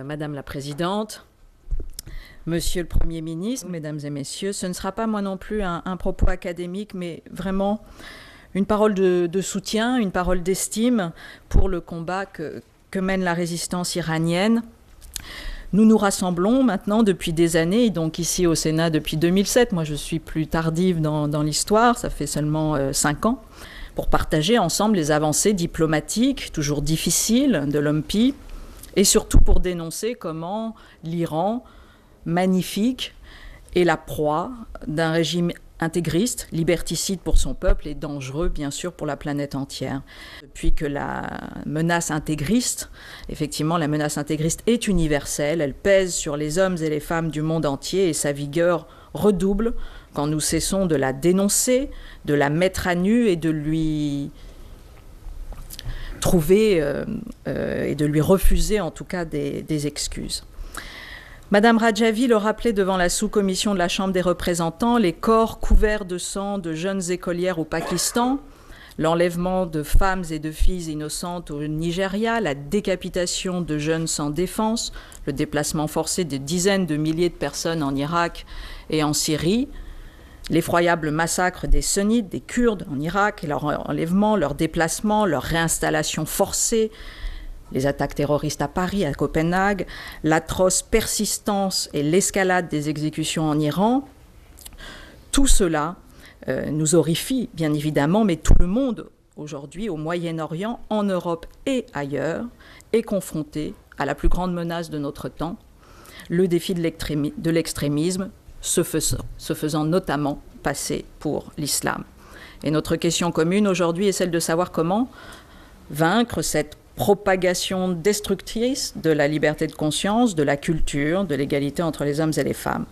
Madame la Présidente, Monsieur le Premier ministre, Mesdames et Messieurs, ce ne sera pas moi non plus un propos académique, mais vraiment une parole de soutien, une parole d'estime pour le combat que mène la résistance iranienne. Nous nous rassemblons maintenant depuis des années, donc ici au Sénat depuis 2007. Moi, je suis plus tardive dans l'histoire, ça fait seulement 5 ans, pour partager ensemble les avancées diplomatiques, toujours difficiles, de l'OMPI, et surtout pour dénoncer comment l'Iran, magnifique, est la proie d'un régime intégriste, liberticide pour son peuple et dangereux, bien sûr, pour la planète entière. Depuis que la menace intégriste, effectivement, la menace intégriste est universelle, elle pèse sur les hommes et les femmes du monde entier et sa vigueur redouble quand nous cessons de la dénoncer, de la mettre à nu et de lui trouver et de lui refuser en tout cas des excuses. Madame Rajavi le rappelait devant la sous-commission de la Chambre des représentants, les corps couverts de sang de jeunes écolières au Pakistan, l'enlèvement de femmes et de filles innocentes au Nigeria, la décapitation de jeunes sans défense, le déplacement forcé de dizaines de milliers de personnes en Irak et en Syrie, l'effroyable massacre des sunnites, des Kurdes en Irak et leur enlèvement, leur déplacement, leur réinstallation forcée, les attaques terroristes à Paris, à Copenhague, l'atroce persistance et l'escalade des exécutions en Iran, tout cela nous horrifie, bien évidemment, mais tout le monde, aujourd'hui, au Moyen-Orient, en Europe et ailleurs, est confronté à la plus grande menace de notre temps, le défi de l'extrémisme, se faisant notamment passer pour l'islam. Et notre question commune aujourd'hui est celle de savoir comment vaincre cette propagation destructrice de la liberté de conscience, de la culture, de l'égalité entre les hommes et les femmes.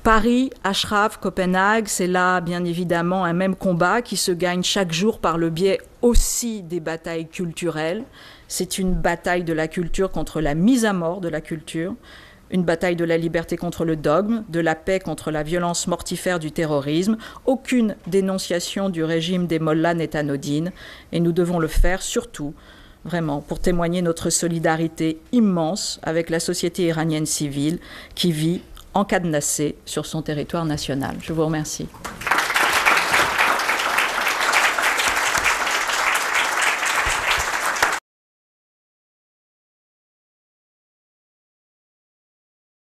Paris, Ashraf, Copenhague, c'est là bien évidemment un même combat qui se gagne chaque jour par le biais aussi des batailles culturelles. C'est une bataille de la culture contre la mise à mort de la culture, une bataille de la liberté contre le dogme, de la paix contre la violence mortifère du terrorisme. Aucune dénonciation du régime des mollahs n'est anodine et nous devons le faire surtout vraiment pour témoigner notre solidarité immense avec la société iranienne civile qui vit encadenassée sur son territoire national. Je vous remercie.